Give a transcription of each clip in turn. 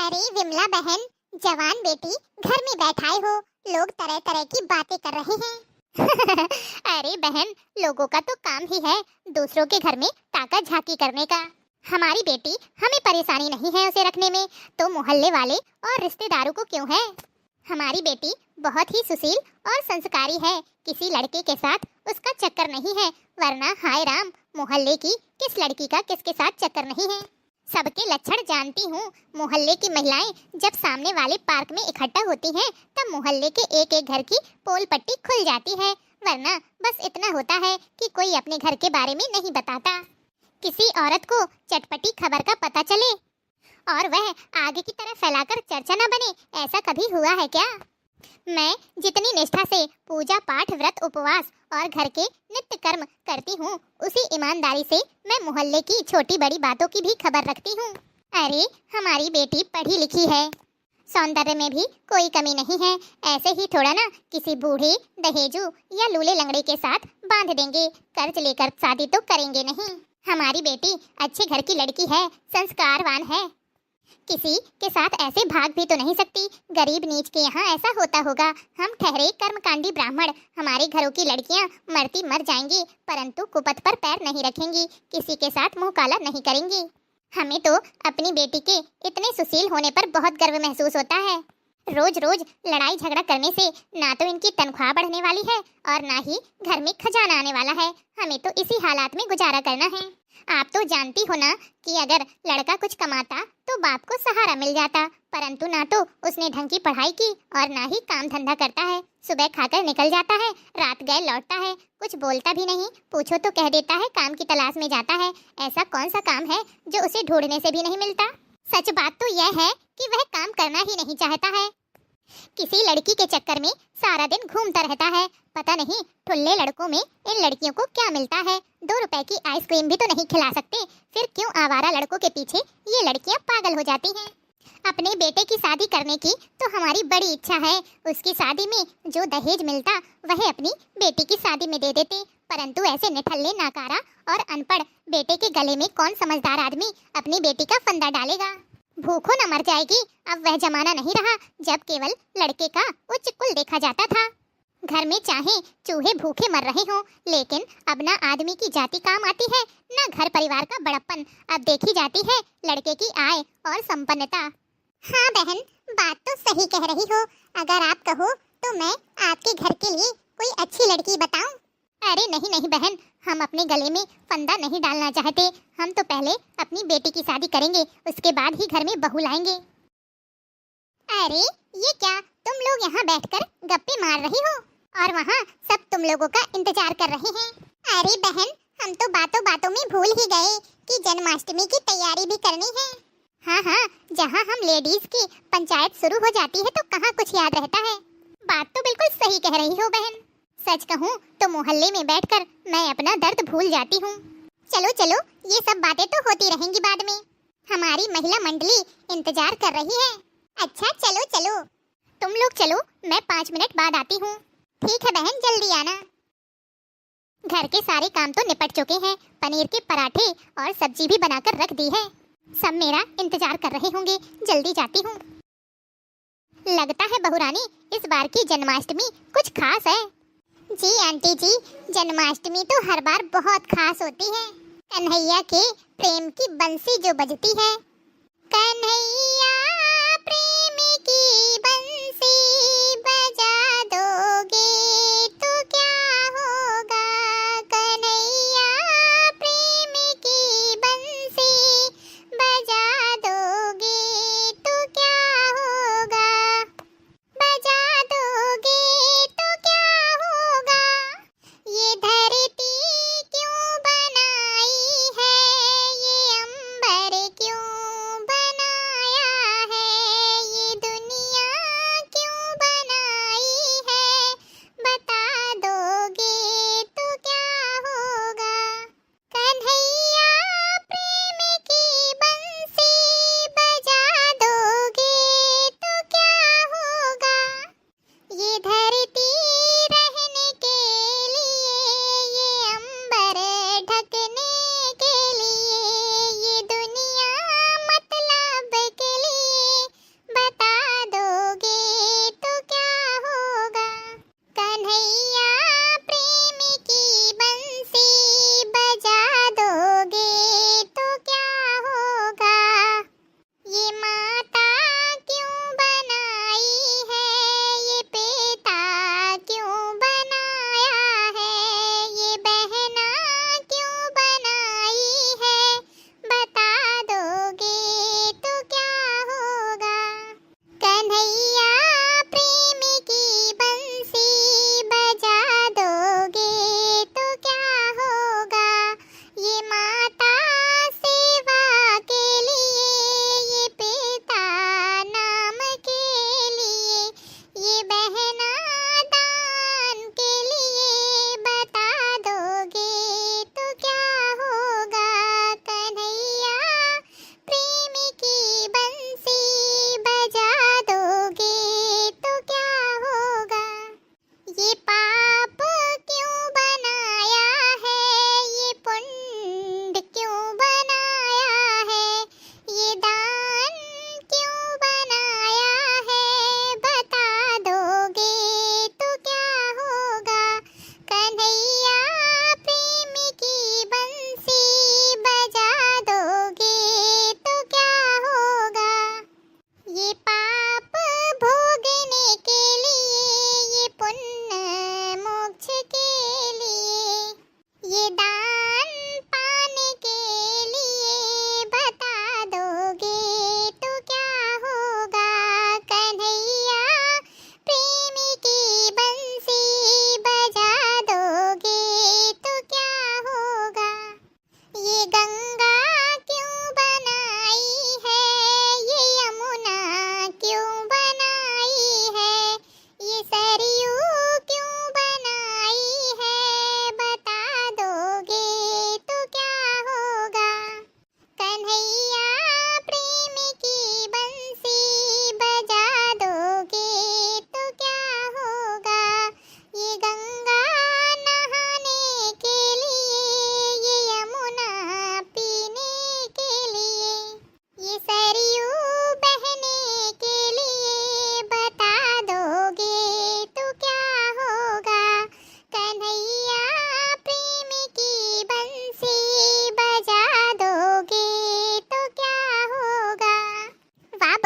अरे विमला बहन, जवान बेटी, घर में बैठाए हो, लोग तरह तरह की बातें कर रहे हैं। अरे बहन, लोगों का तो काम ही है दूसरों के घर में ताका झाकी करने का। हमारी बेटी, हमें परेशानी नहीं है उसे रखने में, तो मोहल्ले वाले और रिश्तेदारों को क्यों है। हमारी बेटी बहुत ही सुशील और संस्कारी है, किसी लड़के के साथ उसका चक्कर नहीं है, वरना हाय राम, मोहल्ले की किस लड़की का किसके साथ चक्कर नहीं है। सबके लक्षण जानती हूँ। मोहल्ले की महिलाएं जब सामने वाले पार्क में इकट्ठा होती हैं, तब मोहल्ले के एक एक घर की पोल पट्टी खुल जाती है, वरना बस इतना होता है कि कोई अपने घर के बारे में नहीं बताता। किसी औरत को चटपटी खबर का पता चले और वह आगे की तरह फैलाकर चर्चा न बने, ऐसा कभी हुआ है क्या? मैं जितनी निष्ठा से पूजा पाठ व्रत उपवास और घर के नित्य कर्म करती हूँ, उसी ईमानदारी से मैं मोहल्ले की छोटी बड़ी बातों की भी खबर रखती हूँ। अरे हमारी बेटी पढ़ी लिखी है, सौंदर्य में भी कोई कमी नहीं है। ऐसे ही थोड़ा ना किसी बूढ़े दहेजू या लूले लंगड़े के साथ बांध देंगे, कर्ज लेकर शादी तो करेंगे नहीं। हमारी बेटी अच्छे घर की लड़की है, संस्कारवान है, किसी के साथ ऐसे भाग भी तो नहीं सकती। गरीब नीच के यहाँ ऐसा होता होगा। हम ठहरे कर्मकांडी ब्राह्मण, हमारे घरों की लड़कियाँ मरती मर जाएंगी, परंतु कुपथ पर पैर नहीं रखेंगी, किसी के साथ मुंह काला नहीं करेंगी। हमें तो अपनी बेटी के इतने सुशील होने पर बहुत गर्व महसूस होता है। रोज रोज लड़ाई झगड़ा करने से ना तो इनकी तनख्वाह बढ़ने वाली है और ना ही घर में खजाना आने वाला है। हमें तो इसी हालात में गुजारा करना है। आप तो जानती हो ना कि अगर लड़का कुछ कमाता तो बाप को सहारा मिल जाता, परंतु ना तो उसने ढंग की पढ़ाई की और ना ही काम धंधा करता है। सुबह खाकर निकल जाता है, रात गए लौटता है, कुछ बोलता भी नहीं, पूछो तो कह देता है काम की तलाश में जाता है। ऐसा कौन सा काम है जो उसे ढूंढने से भी नहीं मिलता? सच बात तो यह है कि वह काम करना ही नहीं चाहता है, किसी लड़की के चक्कर में सारा दिन घूमता रहता है। पता नहीं ठुल्ले लड़कों में इन लड़कियों को क्या मिलता है। 2 रुपए की आइसक्रीम भी तो नहीं खिला सकते, फिर क्यों आवारा लड़कों के पीछे ये लड़कियां पागल हो जाती हैं। अपने बेटे की शादी करने की तो हमारी बड़ी इच्छा है। उसकी शादी में जो दहेज मिलता वह अपनी बेटी की शादी में दे देते, परंतु ऐसे निठल्ले नाकारा और अनपढ़ बेटे के गले में कौन समझदार आदमी अपनी बेटी का फंदा डालेगा। भूखों न मर जाएगी। अब वह जमाना नहीं रहा जब केवल लड़के का उच्च कुल देखा जाता था। घर में चाहे चूहे भूखे मर रहे हों, लेकिन अब ना आदमी की जाति काम आती है, ना घर परिवार का बड़प्पन। अब देखी जाती है लड़के की आय और संपन्नता। हाँ बहन, बात तो सही कह रही हो। अगर आप कहो तो मैं आपके घर के लिए कोई अच्छी लड़की बताऊं? अरे नहीं नहीं बहन, हम अपने गले में फंदा नहीं डालना चाहते। हम तो पहले अपनी बेटी की शादी करेंगे, उसके बाद ही घर में बहू लाएंगे। अरे ये क्या, तुम लोग यहाँ बैठकर गप्पे मार रही हो और वहाँ सब तुम लोगों का इंतजार कर रहे हैं। अरे बहन, हम तो बातों बातों में भूल ही गए कि जन्माष्टमी की तैयारी भी करनी है। हाँ हाँ, जहाँ हम लेडीज की पंचायत शुरू हो जाती है तो कहाँ कुछ याद रहता है। बात तो बिल्कुल सही कह रही हो बहन। सच कहूँ तो मोहल्ले में बैठकर मैं अपना दर्द भूल जाती हूँ। चलो चलो, ये सब बातें तो होती रहेंगी बाद में। हमारी महिला मंडली इंतजार कर रही है। अच्छा चलो चलो, तुम लोग चलो, मैं 5 मिनट बाद आती हूँ। ठीक है बहन, जल्दी आना। घर के सारे काम तो निपट चुके हैं, पनीर के पराठे और सब्जी भी बनाकर रख दी है। सब मेरा इंतजार कर रहे होंगे, जल्दी जाती हूँ। लगता है बहुरानी, इस बार की जन्माष्टमी कुछ खास है। जी आंटी जी, जन्माष्टमी तो हर बार बहुत खास होती है। कन्हैया के प्रेम की बंसी जो बजती है, कन्हैया प्रेम की बंसी बजा दोगे तो क्या होगा, कन्हैया प्रेम की बंसी बजा दोगे तो क्या होगा, बजा दोगे तो क्या होगा। ये धरती क्यों बनाई है, ये अंबर क्यों बनाया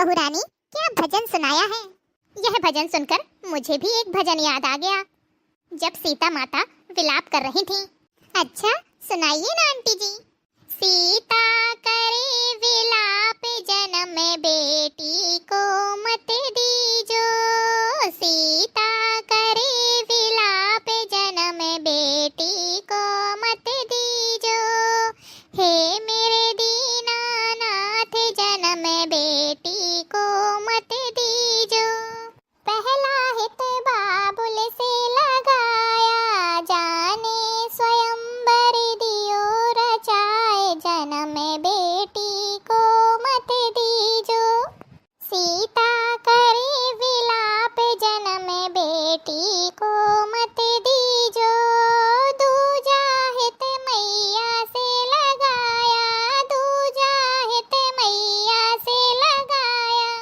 बहू रानी, क्या भजन सुनाया है। यह भजन सुनकर मुझे भी एक भजन याद आ गया, जब सीता माता विलाप कर रही थी। अच्छा, सुनाइए ना आंटी जी। सीता करे विलाप, जन्म बेटी को मत दीजो। सीता करे विलाप, जन्म बेटी को मत दीजो। हे मेरे दीनानाथ, जन्म बेटी को मत दीजो। पहला हित बाबुल से लगाया, जाने स्वयंवर दियो रचाए। जन्म बेटी को मत दीजो। सीता करे विलाप, जन्म बेटी को मत दीजो। दूजा हित मैया से लगाया, दूजा हित मैया से लगाया।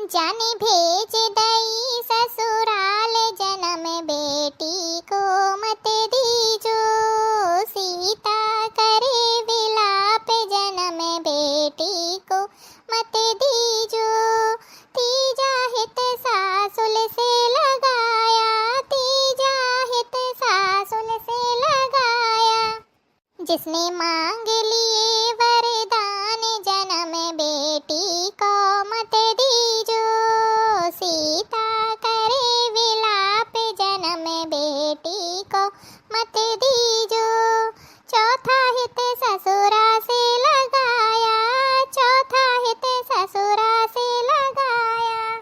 जाने भेज दई ससुराल, जन्म बेटी को मत दीजो। सीता करे विलाप, जन्म बेटी को मत दीजो। तीजा हित सासुल से लगाया, तीजा हित सासुल से लगाया। जिसने मांग लिए वरदान, जन्म बेटी को मत दीजो। सीता करे विलाप, जन्म बेटी को मत दीजो। चौथा हित ससुरा से लगाया, चौथा हित ससुरा से लगाया।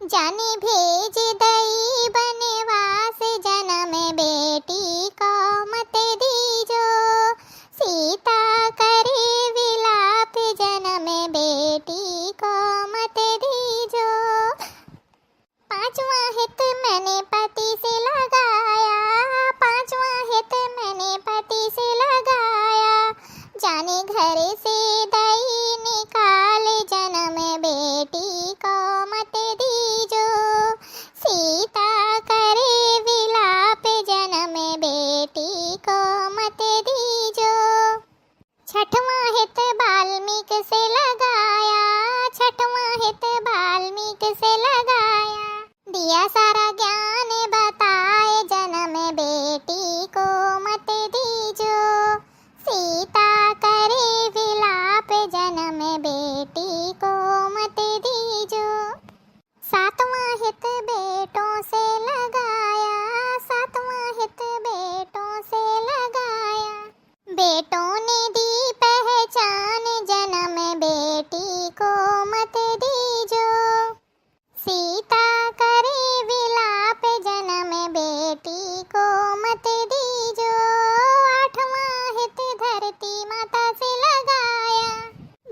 जाने भेज दई बनवास, जन्म बेटी को मत दीजो। सीता करे विलाप, जन्म बेटी को मत दीजो। पांचवा हित मैंने पति से लगाया, पांचवा हित मैंने पति से लगाया। जाने घर से दई निकाल, जन्म बेटी को मत दीजो। सीता करे विलाप, जन्म बेटी को मत दीजो। छठवां हित वाल्मीक से लगाया, छठवां हित वाल्मीक से लगाया। दिया सारा ज्ञान बताए, जन्म बेटी को मत दीजो। सीता करे विलाप, जन्म बेटी को मत दीजो। सातवां हित बेटों से लगाया, सातवां हित बेटों से लगाया। बेटों ने दी पहचान, जन्म बेटी को मत दीजो। सीता करे विलाप, जन्म बेटी को मत दीजो। आठवां हित धरती माता से लगाया।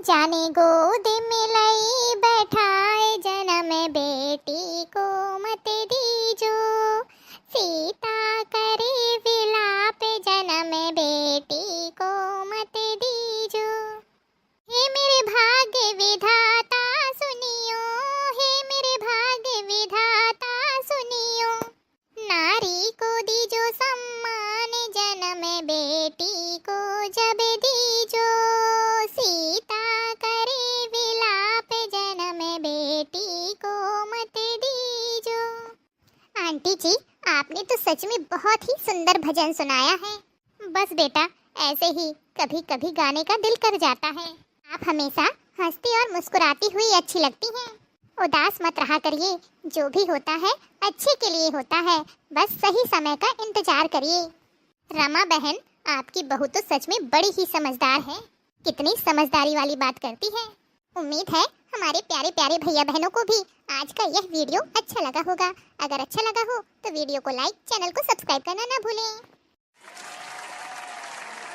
जाने गोद मिलाई बैठाए, जन्म बेटी को मत दीजो। सीता करे विलाप, जन्म बेटी को मत दीजो। हे मेरे भाग्य विधाता सुनियो, हे मेरे भाग्य विधाता सुनियो। नारी को दीजो सम्मान, जन्म बेटी को जब दीजो। सीता करे विलाप, जन्म बेटी को मत दीजो। आंटी जी, आपने तो सच में बहुत ही सुंदर भजन सुनाया है। बस बेटा, ऐसे ही कभी कभी गाने का दिल कर जाता है। आप हमेशा हंसती और मुस्कुराती हुई अच्छी लगती हैं। उदास मत रहा करिए, जो भी होता है अच्छे के लिए होता है। बस सही समय का इंतजार करिए। रमा बहन, आपकी बहू तो सच में बड़ी ही समझदार है। कितनी समझदारी वाली बात करती है। उम्मीद है हमारे प्यारे प्यारे भैया बहनों को भी आज का यह वीडियो अच्छा लगा होगा। अगर अच्छा लगा हो तो वीडियो को लाइक, चैनल को सब्सक्राइब करना ना भूलें।